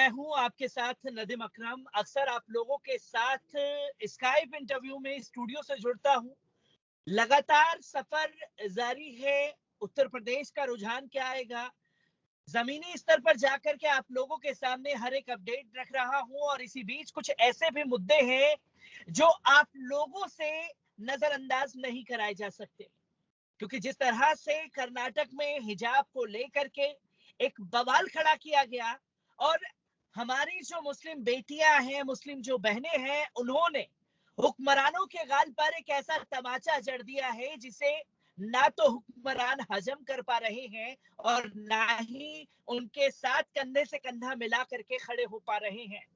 मैं हूं आपके साथ नदीम अकरम। अक्सर आप लोगों के साथ स्काइप इंटरव्यू में स्टूडियो से जुड़ता हूं। लगातार सफर जारी है। उत्तर प्रदेश का रुझान क्या आएगा, जमीनी स्तर पर जाकर के आप लोगों के सामने हर एक अपडेट रख रहा हूं। और इसी बीच कुछ ऐसे भी मुद्दे हैं जो आप लोगों से नजरअंदाज नहीं कराए जा सकते, क्योंकि जिस तरह से कर्नाटक में हिजाब को लेकर के एक बवाल खड़ा किया गया, और हमारी जो मुस्लिम बेटियां हैं, मुस्लिम जो बहनें हैं, उन्होंने हुक्मरानों के गाल पर एक ऐसा तमाचा जड़ दिया है जिसे ना तो हुक्मरान हजम कर पा रहे हैं और ना ही उनके साथ कंधे से कंधा मिला करके खड़े हो पा रहे हैं।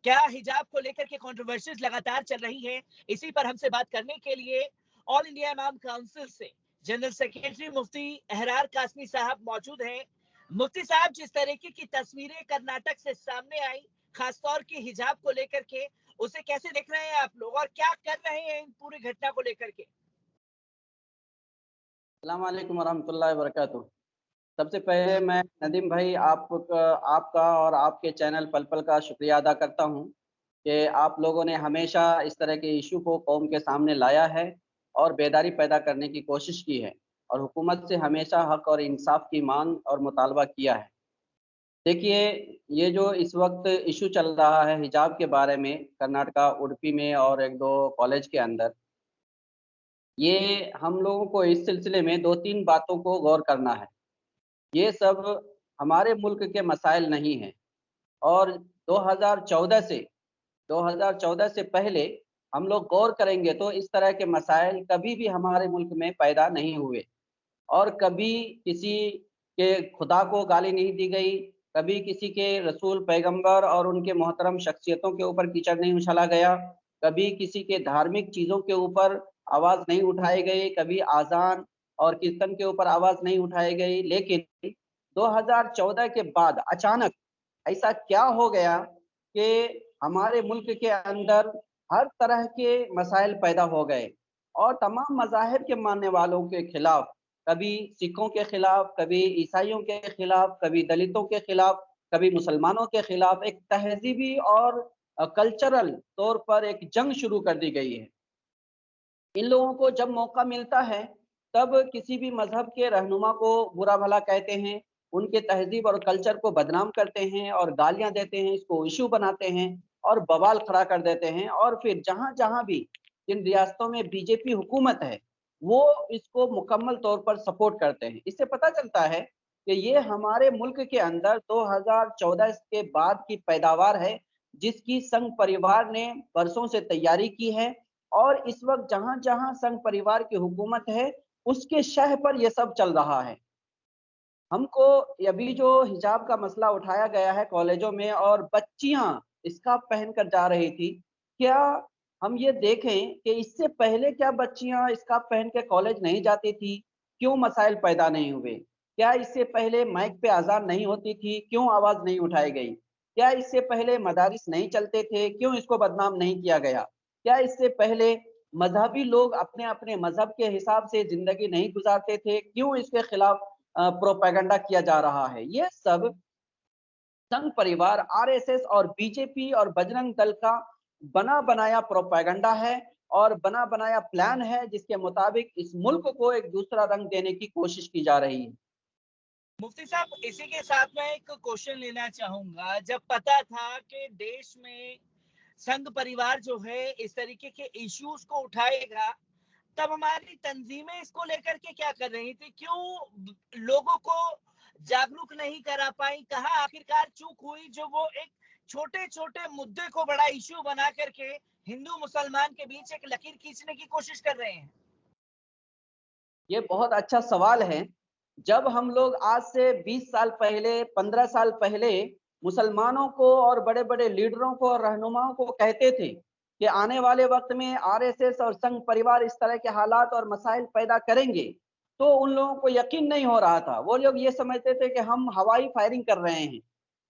क्या हिजाब को लेकर के कंट्रोवर्सीज लगातार चल रही है? इसी पर हमसे बात करने के लिए ऑल इंडिया इमाम काउंसिल से जनरल सेक्रेटरी मुफ्ती एहरार कासमी साहब मौजूद हैं। मुफ्ती साहब, जिस तरीके की तस्वीरें कर्नाटक से सामने आई, खासतौर की हिजाब को लेकर के, उसे कैसे देख रहे हैं आप लोग और क्या कर रहे हैं इन पूरी घटना को लेकर के? अस्सलाम वालेकुम वरहमतुल्लाहि वबरकातुहू। सबसे पहले मैं नदीम भाई आपका और आपके चैनल पल पल का शुक्रिया अदा करता हूं कि आप लोगों ने हमेशा इस तरह के इशू को कौम के सामने लाया है और बेदारी पैदा करने की कोशिश की है और हुकूमत से हमेशा हक और इंसाफ की मांग और मुतालबा किया है। देखिए, ये जो इस वक्त इशू चल रहा है हिजाब के बारे में कर्नाटका उडुपी में और एक दो कॉलेज के अंदर, ये हम लोगों को इस सिलसिले में 2-3 बातों को गौर करना है। ये सब हमारे मुल्क के मसाइल नहीं हैं और 2014 से पहले हम लोग गौर करेंगे तो इस तरह के मसाइल कभी भी हमारे मुल्क में पैदा नहीं हुए और कभी किसी के खुदा को गाली नहीं दी गई, कभी किसी के रसूल पैगंबर और उनके मोहतरम शख्सियतों के ऊपर कीचड़ नहीं उछाला गया, कभी किसी के धार्मिक चीज़ों के ऊपर आवाज़ नहीं उठाई गई, कभी आज़ान और कीर्तन के ऊपर आवाज़ नहीं उठाई गई। लेकिन 2014 के बाद अचानक ऐसा क्या हो गया कि हमारे मुल्क के अंदर हर तरह के मसाइल पैदा हो गए और तमाम मज़ाहिब के मानने वालों के खिलाफ, कभी सिखों के खिलाफ, कभी ईसाइयों के खिलाफ, कभी दलितों के खिलाफ, कभी मुसलमानों के खिलाफ एक तहज़ीबी और कल्चरल तौर पर एक जंग शुरू कर दी गई है। इन लोगों को जब मौका मिलता है तब किसी भी मजहब के रहनुमा को बुरा भला कहते हैं, उनके तहजीब और कल्चर को बदनाम करते हैं और गालियां देते हैं, इसको इशू बनाते हैं और बवाल खड़ा कर देते हैं। और फिर जहां जहां भी जिन रियासतों में बीजेपी हुकूमत है वो इसको मुकम्मल तौर पर सपोर्ट करते हैं। इससे पता चलता है कि ये हमारे मुल्क के अंदर 2014 के बाद की पैदावार है जिसकी संघ परिवार ने बरसों से तैयारी की है और इस वक्त जहां जहां संघ परिवार की हुकूमत है उसके शह पर यह सब चल रहा है। हमको अभी जो हिजाब का मसला उठाया गया है कॉलेजों में और बच्चियां स्कार्फ पहनकर जा रही थी, क्या हम ये देखें कि इससे पहले क्या बच्चियां स्कार्फ पहन के कॉलेज नहीं जाती थी? क्यों मसाइल पैदा नहीं हुए? क्या इससे पहले माइक पे अजान नहीं होती थी? क्यों आवाज नहीं उठाई गई? क्या इससे पहले मदारिस नहीं चलते थे? क्यों इसको बदनाम नहीं किया गया? क्या इससे पहले मजहबी लोग अपने अपने मजहब के हिसाब से जिंदगी नहीं गुजारते थे? क्यों इसके खिलाफ प्रोपेगेंडा किया जा रहा है? ये सब संघ परिवार, आरएसएस और बीजेपी और बजरंग दल का बना बनाया प्रोपेगेंडा है और बना बनाया प्लान है जिसके मुताबिक इस मुल्क को एक दूसरा रंग देने की कोशिश की जा रही है। मुफ्ती साहब, इसी के साथ मैं एक क्वेश्चन लेना चाहूंगा। जब पता था कि देश में संघ परिवार जो है इस तरीके के इश्यूज को उठाएगा, तब हमारी तंजीमें इसको लेकर के क्या कर रही थी? क्यों लोगों को जागरूक नहीं करा पाई? कहाँ आखिरकार चूक हुई जो वो एक छोटे छोटे मुद्दे को बड़ा इश्यू बना करके हिंदू मुसलमान के बीच एक लकीर खींचने की कोशिश कर रहे हैं? ये बहुत अच्छा सवाल है। जब हम लोग आज से 20 साल पहले, 15 साल पहले मुसलमानों को और बड़े-बड़े लीडरों को और रहनुमाओं को कहते थे कि आने वाले वक्त में आरएसएस और संघ परिवार इस तरह के हालात और मसाइल पैदा करेंगे, तो उन लोगों को यकीन नहीं हो रहा था। वो लोग ये समझते थे कि हम हवाई फायरिंग कर रहे हैं।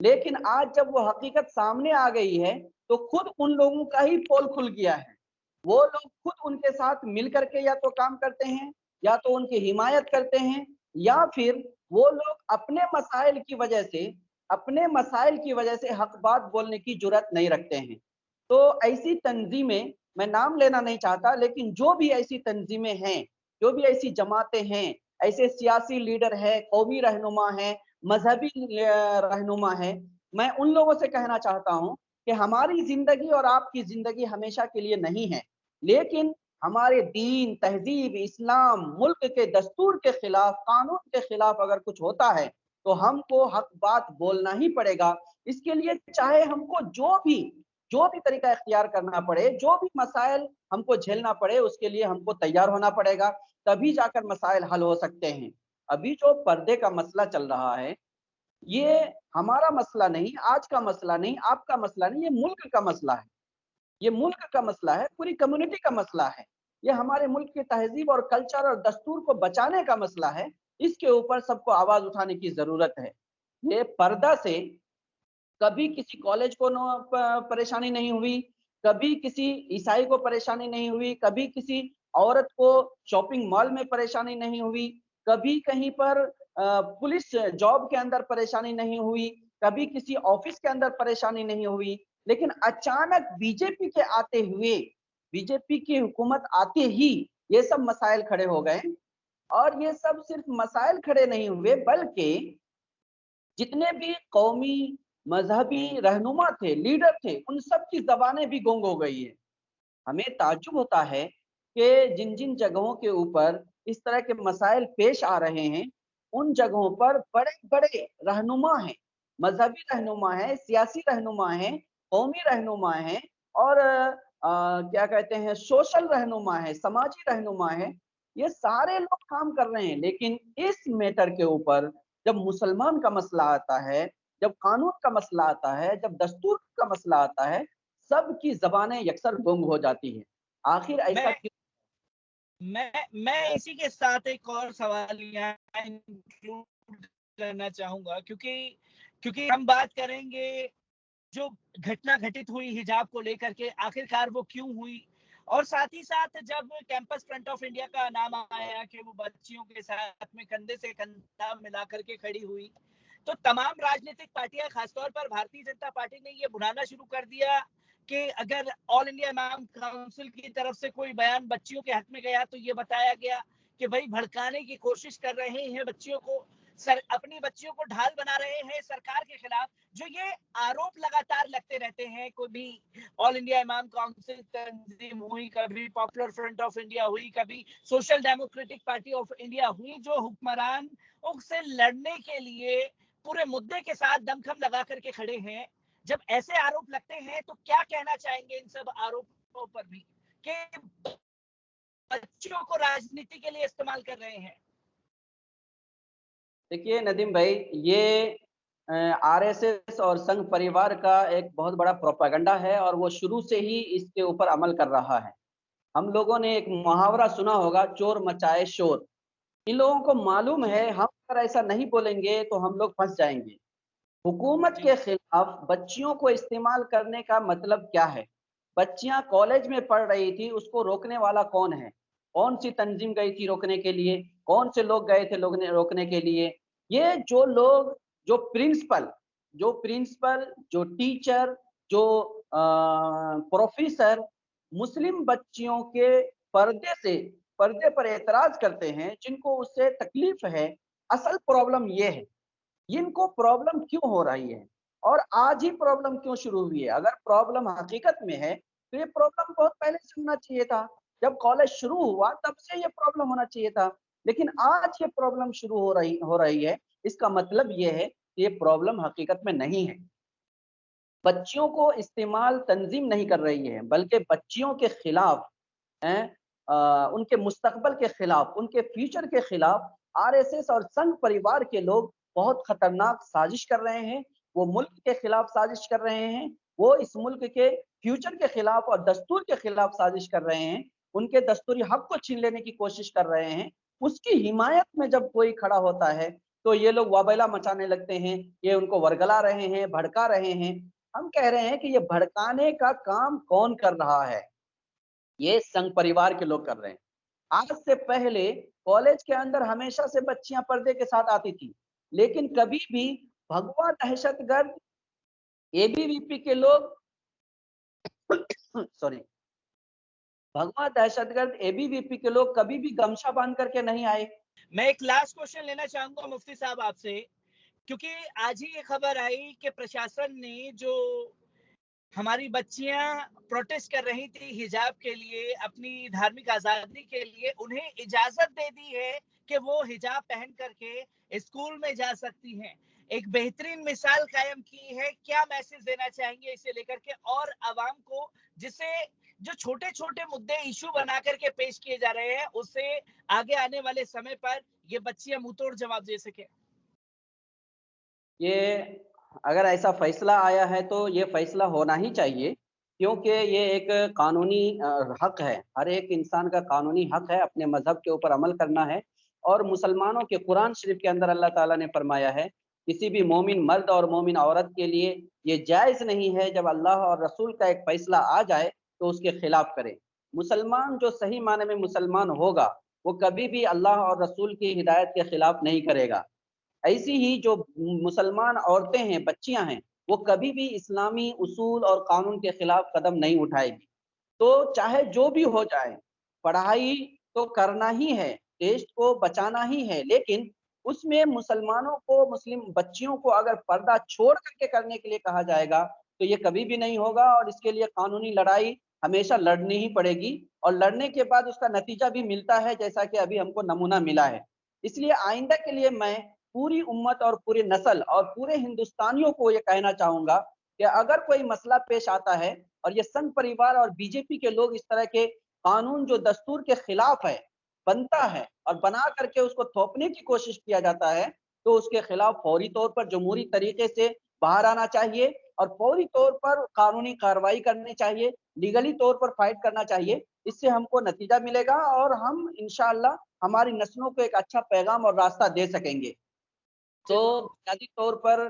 लेकिन आज जब वो हकीकत सामने आ गई है, तो खुद उन लोगों का ही पोल खुल गया है। वो लोग खुद उनके साथ मिल करके या तो काम करते हैं या तो उनकी हिमायत करते हैं या फिर वो लोग अपने मसाइल की वजह से اپنے مسائل کی وجہ سے حق بات بولنے کی جرات نہیں رکھتے ہیں۔ تو ایسی تنظیمیں، میں نام لینا نہیں چاہتا، لیکن جو بھی ایسی تنظیمیں ہیں، جو بھی ایسی جماعتیں ہیں، ایسے سیاسی لیڈر ہیں، قومی رہنما ہیں، مذہبی رہنما ہیں، میں ان لوگوں سے کہنا چاہتا ہوں کہ ہماری زندگی اور آپ کی زندگی ہمیشہ کے لیے نہیں ہے، لیکن ہمارے دین، تہذیب، اسلام، ملک کے دستور کے خلاف، قانون کے خلاف اگر کچھ ہوتا ہے تو ہم کو حق بات بولنا ہی پڑے گا۔ اس کے لیے چاہے ہم کو جو بھی طریقہ اختیار کرنا پڑے، جو بھی مسائل ہم کو جھیلنا پڑے، اس کے لیے ہم کو تیار ہونا پڑے گا، تبھی جا کر مسائل حل ہو سکتے ہیں۔ ابھی جو پردے کا مسئلہ چل رہا ہے، یہ ہمارا مسئلہ نہیں، آج کا مسئلہ نہیں، آپ کا مسئلہ نہیں، یہ ملک کا مسئلہ ہے، یہ ملک کا مسئلہ ہے، پوری کمیونٹی کا مسئلہ ہے، یہ ہمارے ملک کی تہذیب اور کلچر اور دستور کو بچانے کا مسئلہ ہے۔ اس کے اوپر سب کو آواز اٹھانے کی ضرورت ہے۔ یہ پردہ سے کبھی کسی کالج کو پریشانی نہیں ہوئی، کبھی کسی عیسائی کو پریشانی نہیں ہوئی، کبھی کسی عورت کو شاپنگ مال میں پریشانی نہیں ہوئی، کبھی کہیں پر پولیس جاب کے اندر پریشانی نہیں ہوئی، کبھی کسی آفس کے اندر پریشانی نہیں ہوئی، لیکن اچانک بی جے پی کے آتے ہوئے، بی جے پی کی حکومت آتے ہی یہ سب مسائل کھڑے ہو گئے۔ اور یہ سب صرف مسائل کھڑے نہیں ہوئے، بلکہ جتنے بھی قومی مذہبی رہنما تھے، لیڈر تھے، ان سب کی زبانیں بھی گنگ ہو گئی ہیں۔ ہمیں تعجب ہوتا ہے کہ جن جن جگہوں کے اوپر اس طرح کے مسائل پیش آ رہے ہیں، ان جگہوں پر بڑے بڑے رہنما ہیں، مذہبی رہنما ہیں، سیاسی رہنما ہیں، قومی رہنما ہیں، اور کیا کہتے ہیں، سوشل رہنما ہیں، سماجی رہنما ہیں، یہ سارے لوگ کام کر رہے ہیں۔ لیکن اس میٹر کے اوپر جب مسلمان کا مسئلہ آتا ہے، جب قانون کا مسئلہ آتا ہے، جب دستور کا مسئلہ آتا ہے، سب کی زبانیں یکسر گنگ ہو جاتی ہیں۔ آخر ایسا کیوں؟ میں اسی کے ساتھ ایک اور سوال یہاں انکلوڈ کرنا چاہوں گا، کیونکہ ہم بات کریں گے جو گھٹنا گھٹت ہوئی حجاب کو لے کر کے، آخرکار وہ کیوں ہوئی، اور ساتھ ہی ساتھ جب کیمپس فرنٹ آف انڈیا کا نام آیا کہ وہ بچیوں کے ساتھ میں کندھے سے کندھا ملا کر کے کھڑی ہوئی، تو تمام راجنیتک پارٹیاں، خاص طور پر بھارتیہ جنتا پارٹی نے یہ بلانا شروع کر دیا کہ اگر آل انڈیا امام کونسل کی طرف سے کوئی بیان بچیوں کے حق میں گیا تو یہ بتایا گیا کہ بھائی بھڑکانے کی کوشش کر رہے ہیں بچیوں کو، اپنی بچیوں کو ڈھال بنا رہے ہیں سرکار کے خلاف۔ جو یہ آروپ لگاتار لگتے رہتے ہیں، کوئی بھی آل انڈیا امام کونسل تنظیم ہوئی، کبھی پاپولر فرنٹ آف انڈیا ہوئی، کبھی social democratic party of India ہوئی، جو حکمران سے لڑنے کے لیے پورے مدعے کے ساتھ دم خم لگا کر کے کھڑے ہیں، جب ایسے آروپ لگتے ہیں تو کیا کہنا چاہیں گے ان سب آروپوں پر بھی کہ بچوں کو راجنیتی کے لیے استعمال کر رہے ہیں؟ دیکھیے ندیم بھائی، یہ آر ایس ایس اور سنگھ پریوار کا ایک بہت بڑا پروپیگنڈا ہے، اور وہ شروع سے ہی اس کے اوپر عمل کر رہا ہے۔ ہم لوگوں نے ایک محاورہ سنا ہوگا، چور مچائے شور۔ ان لوگوں کو معلوم ہے ہم اگر ایسا نہیں بولیں گے تو ہم لوگ پھنس جائیں گے۔ حکومت کے خلاف بچیوں کو استعمال کرنے کا مطلب کیا ہے؟ بچیاں کالج میں پڑھ رہی تھی، اس کو روکنے والا کون ہے؟ کون سی تنظیم گئی تھی روکنے کے لیے؟ کون سے لوگ گئے تھے روکنے کے لیے؟ یہ جو لوگ، جو پرنسپل، جو ٹیچر، جو پروفیسر مسلم بچیوں کے پردے پر اعتراض کرتے ہیں، جن کو اس سے تکلیف ہے، اصل پرابلم یہ ہے، ان کو پرابلم کیوں ہو رہی ہے اور آج ہی پرابلم کیوں شروع ہوئی ہے؟ اگر پرابلم حقیقت میں ہے تو یہ پرابلم بہت پہلے سے ہونا چاہیے تھا، جب کالج شروع ہوا تب سے یہ پرابلم ہونا چاہیے تھا، لیکن آج یہ پرابلم شروع ہو رہی ہے۔ اس کا مطلب یہ ہے کہ یہ پرابلم حقیقت میں نہیں ہے۔ بچیوں کو استعمال تنظیم نہیں کر رہی ہے، بلکہ بچیوں کے خلاف، ان کے مستقبل کے خلاف، ان کے فیوچر کے خلاف آر ایس ایس اور سنگھ پریوار کے لوگ بہت خطرناک سازش کر رہے ہیں۔ وہ ملک کے خلاف سازش کر رہے ہیں، وہ اس ملک کے فیوچر کے خلاف اور دستور کے خلاف سازش کر رہے ہیں، ان کے دستوری حق کو چھین لینے کی کوشش کر رہے ہیں۔ اس کی حمایت میں جب کوئی کھڑا ہوتا ہے تو یہ لوگ وابیلا مچانے لگتے ہیں، یہ ان کو ورگلا رہے ہیں، بھڑکا رہے ہیں۔ ہم کہہ رہے ہیں کہ یہ بھڑکانے کا کام کون کر رہا ہے؟ یہ سنگھ پریوار کے لوگ کر رہے ہیں۔ آج سے پہلے کالج کے اندر ہمیشہ سے بچیاں پردے کے ساتھ آتی تھی، لیکن کبھی بھی भगवा दहशतगर्द एबीवीपी के लोग सॉरी भगवा दहशतगर्द एबीवीपी के लोग कभी भी गमछा बांध करके नहीं आए। मैं एक लास्ट क्वेश्चन लेना चाहूंगा मुफ्ती साहब आपसे, क्योंकि आज ही ये खबर आई कि प्रशासन ने जो हमारी बच्चियां प्रोटेस्ट कर रही थी हिजाब के लिए, अपनी धार्मिक आजादी के लिए, उन्हें इजाजत दे दी है कि वो हिजाब पहन करके स्कूल में जा सकती हैं। एक बेहतरीन मिसाल कायम की है। क्या मैसेज देना चाहेंगे इसे लेकर के और आवाम को, जिससे जो छोटे छोटे मुद्दे इशू बना करके पेश किए जा रहे हैं उससे आगे आने वाले समय पर ये बच्चियां मुंहतोड़ जवाब दे सके? ये अगर ऐसा फैसला आया है तो ये फैसला होना ही चाहिए, क्योंकि ये एक कानूनी हक है। हर एक इंसान का कानूनी हक है अपने मजहब के ऊपर अमल करना है। और मुसलमानों के कुरान शरीफ के अंदर अल्लाह ताला ने फरमाया है, किसी भी मोमिन मर्द और मोमिन औरत के लिए ये जायज़ नहीं है जब अल्लाह और रसूल का एक फैसला आ जाए तो उसके खिलाफ करे। मुसलमान जो सही माने में मुसलमान होगा वो कभी भी अल्लाह और रसूल की हिदायत के खिलाफ नहीं करेगा। ऐसी ही जो मुसलमान औरतें हैं, बच्चियां हैं, वो कभी भी इस्लामी उसूल और कानून के खिलाफ कदम नहीं उठाएगी। तो चाहे जो भी हो जाए, पढ़ाई तो करना ही है, देश को बचाना ही है, लेकिन उसमें मुसलमानों को, मुस्लिम बच्चियों को अगर पर्दा छोड़ करके करने के लिए कहा जाएगा तो ये कभी भी नहीं होगा। और इसके लिए कानूनी लड़ाई हमेशा लड़नी ही पड़ेगी, और लड़ने के बाद उसका नतीजा भी मिलता है, जैसा कि अभी हमको नमूना मिला है। इसलिए आइंदा के लिए मैं पूरी उम्मत और पूरी नस्ल और पूरे हिंदुस्तानियों को ये कहना चाहूंगा कि अगर कोई मसला पेश आता है और ये संघ परिवार और बीजेपी के लोग इस तरह के कानून जो दस्तूर के खिलाफ है बनता है और बना करके उसको थोपने की कोशिश किया जाता है, तो उसके खिलाफ फौरी तौर पर जमहूरी तरीके से बाहर आना चाहिए और फौरी तौर पर कानूनी कार्रवाई करनी चाहिए, लीगली तौर पर फाइट करना चाहिए। इससे हमको नतीजा मिलेगा और हम इंशाअल्लाह हमारी नस्लों को एक अच्छा पैगाम और रास्ता दे सकेंगे। तो बुनियादी तौर पर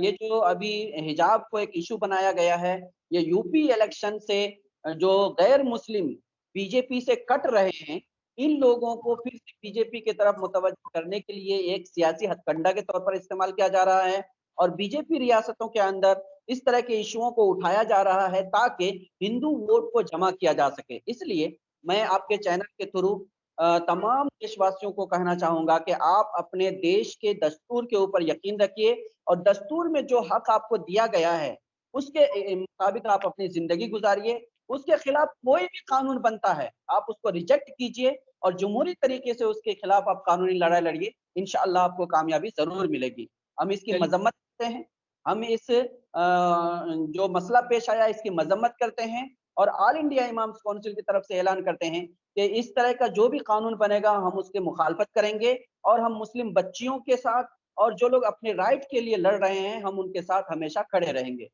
ये जो अभी हिजाब को एक इशू बनाया गया है, ये यूपी इलेक्शन से जो गैर मुस्लिम बीजेपी से कट रहे हैं, इन लोगों को फिर से बीजेपी की तरफ मुतवज्जो करने के लिए एक सियासी हथकंडा के तौर पर इस्तेमाल किया जा रहा है। और बीजेपी रियासतों के अंदर इस तरह के इशुओं को उठाया जा रहा है ताकि हिंदू वोट को जमा किया जा सके। इसलिए मैं आपके चैनल के थ्रू तमाम देशवासियों को कहना चाहूंगा कि आप अपने देश के दस्तूर के ऊपर यकीन रखिए और दस्तूर में जो हक आपको दिया गया है उसके मुताबिक आप अपनी जिंदगी गुजारिए। उसके खिलाफ कोई भी कानून बनता है आप उसको रिजेक्ट कीजिए और जमहूरी तरीके से उसके खिलाफ आप कानूनी लड़ाई लड़िए, इंशाअल्लाह आपको कामयाबी जरूर मिलेगी। हम इसकी मजम्मत करते हैं, हम इस जो मसला पेश आया इसकी मजम्मत करते हैं और ऑल इंडिया इमाम्स काउंसिल की तरफ से ऐलान करते हैं कि इस तरह का जो भी कानून बनेगा हम उसकी मुखालफत करेंगे और हम मुस्लिम बच्चियों के साथ और जो लोग अपने राइट के लिए लड़ रहे हैं हम उनके साथ हमेशा खड़े रहेंगे।